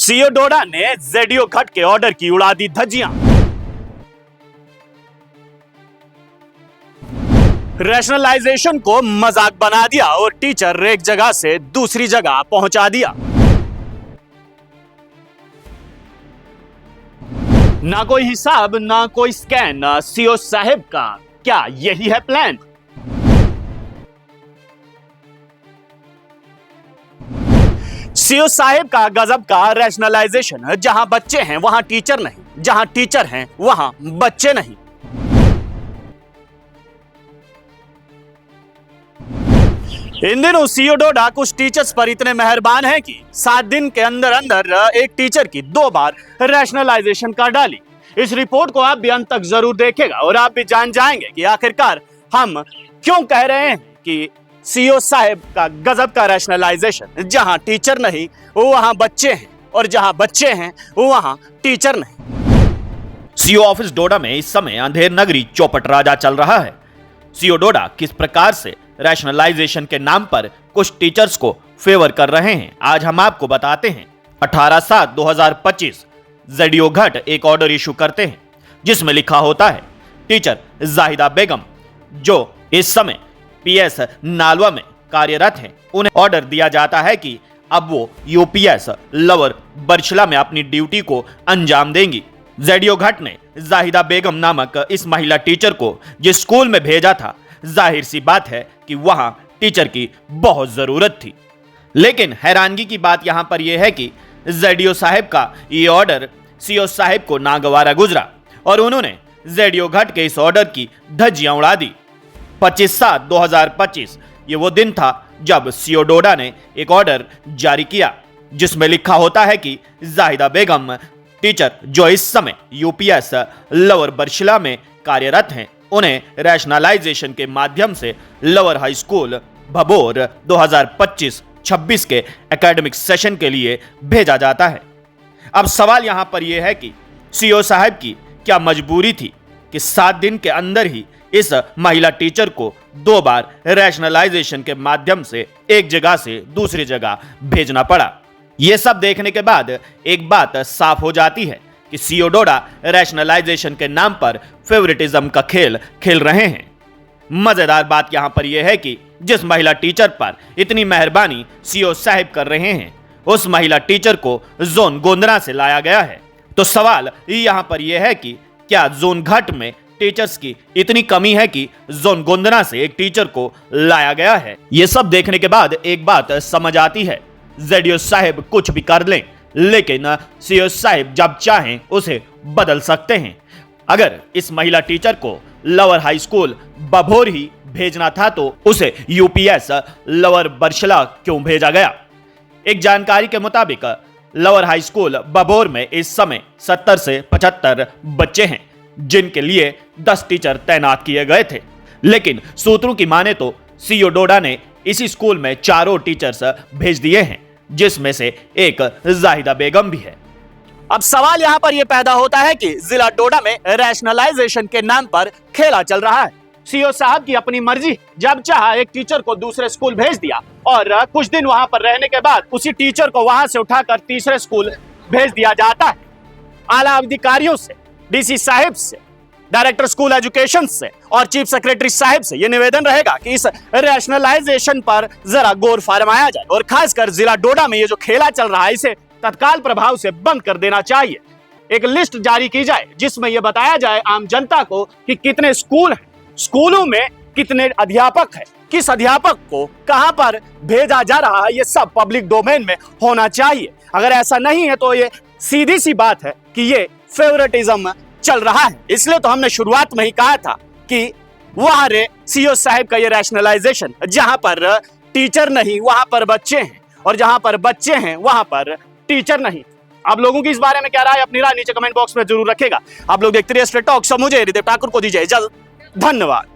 CO डोडा ने JDO घट के ऑर्डर की उड़ा दी धज्जियां। रैशनलाइजेशन को मजाक बना दिया और टीचर एक जगह से दूसरी जगह पहुंचा दिया। ना कोई हिसाब ना कोई स्कैन, सीओ साहब का क्या यही है प्लान? सीओ साहब का गजब का रैशनलाइजेशन, जहां बच्चे हैं वहां टीचर नहीं, जहां टीचर हैं वहां बच्चे नहीं। इन दिनों सीओ डोडा कुछ टीचर्स पर इतने मेहरबान हैं कि 7 दिन के अंदर अंदर एक टीचर की 2 बार रैशनलाइजेशन कर डाली। इस रिपोर्ट को आप भी अंत तक जरूर देखेगा और आप भी जान जाएंगे कि आखिरकार हम क्यों कह रहे हैं कि सीओ साहब का गजब का रैशनलाइजेशन, जहां टीचर नहीं वहां बच्चे हैं और जहां बच्चे हैं वहां टीचर नहीं। सीओ ऑफिस डोडा में इस समय अंधेर नगरी चौपट राजा चल रहा है। सीओ डोडा किस प्रकार से रैशनलाइजेशन के नाम पर कुछ टीचर्स को फेवर कर रहे हैं, आज हम आपको बताते हैं। 18/7/2025 जेडीओ घट एक ऑर्डर इशू करते हैं जिसमें लिखा होता है, टीचर जाहिदा बेगम जो इस समय पीएस नालवा में कार्यरत हैं, उन्हें ऑर्डर दिया जाता है कि अब वो यूपीएस लवर बरछला में अपनी ड्यूटी को अंजाम देंगी। जेडीओ घट ने जाहिदा बेगम नामक इस महिला टीचर को जिस स्कूल में भेजा था, जाहिर सी बात है कि वहां टीचर की बहुत जरूरत थी। लेकिन हैरानगी की बात यहां पर यह है कि जेडीओ साहब का ये ऑर्डर सीओ साहब को नागवारा गुजरा और उन्होंने जेडीओ घट के इस ऑर्डर की धज्जियां उड़ा दी। 25/7/2025 ये वो दिन था जब सीओ डोडा ने एक ऑर्डर जारी किया जिसमें लिखा होता है कि जाहिदा बेगम टीचर जो इस समय यूपीएस लवर बरशिला में कार्यरत हैं, उन्हें रैशनलाइजेशन के माध्यम से लवर हाई स्कूल भबोर 2025-26 के एकेडमिक सेशन के लिए भेजा जाता है। अब सवाल यहां पर यह है कि सीओ साहब की क्या मजबूरी थी कि 7 दिन के अंदर ही इस महिला टीचर को 2 बार रैशनलाइजेशन के माध्यम से एक जगह से दूसरी जगह भेजना पड़ा। यह सब देखने के बाद एक बात साफ हो जाती है कि सीओ डोडा रैशनलाइजेशन के नाम पर फेवरेटिज्म का खेल खेल रहे हैं। मजेदार बात यहां पर यह है कि जिस महिला टीचर पर इतनी मेहरबानी सीओ साहब कर रहे हैं, उस महिला टीचर को जोन गोंदना से लाया गया है। तो सवाल यहां पर यह है कि क्या जोन घट में टीचर्स की इतनी कमी है कि जोन गोंदना से एक टीचर को लाया गया है? यह सब देखने के बाद एक बात समझ आती है, जेडीओ साहब कुछ भी कर लें, लेकिन सीओ साहब जब चाहें उसे बदल सकते हैं। अगर इस महिला टीचर को लवर हाई स्कूल बभोर ही भेजना था तो उसे यूपीएस लवर बरशला क्यों भेजा गया? एक जानकारी के मुताबिक लवर हाई स्कूल बभोर में इस समय 70 से 75 बच्चे हैं जिनके लिए 10 टीचर तैनात किए गए थे। लेकिन सूत्रों की माने तो सीओ डोडा ने इसी स्कूल में 4 और टीचर्स भेज दिए हैं जिसमें से एक जाहिदा बेगम भी है। अब सवाल यहां पर यह पैदा होता है कि जिला डोडा में रैशनलाइजेशन के नाम पर खेला चल रहा है। सीओ साहब की अपनी मर्जी, जब चाहा एक टीचर को दूसरे स्कूल भेज दिया और कुछ दिन वहां पर रहने के बाद उसी टीचर को वहां से उठाकर तीसरे स्कूल भेज दिया जाता है। आला अधिकारियों से, डीसी साहब से, डायरेक्टर स्कूल एजुकेशन से और चीफ सेक्रेटरी साहब से यह निवेदन रहेगा कि इस रैशनलाइजेशन पर जरा गौर फरमाया जाए और खासकर जिला डोडा में ये जो खेला चल रहा है इसे तत्काल प्रभाव से बंद कर देना चाहिए। एक लिस्ट जारी की जाए जिसमें यह बताया जाए आम जनता को कि कितने स्कूल हैं, स्कूलों में कितने अध्यापक हैं, किस अध्यापक को कहां पर भेजा जा रहा है, यह सब पब्लिक डोमेन में होना चाहिए। अगर ऐसा नहीं है तो ये सीधी सी बात है कि ये फेवरेटिज्म चल रहा है। इसलिए तो हमने शुरुआत में ही कहा था कि वहां रे सीओ साहब का ये रैशनलाइजेशन, जहां पर टीचर नहीं वहां पर बच्चे हैं और जहां पर बच्चे हैं वहां पर टीचर नहीं। आप लोगों की इस बारे में क्या राय, अपनी राय नीचे कमेंट बॉक्स में जरूर रखेगा। आप लोग देखते रहिए स्ट्रेट टॉक। मुझे हृदय ठाकुर को दीजिए इजाजत। धन्यवाद।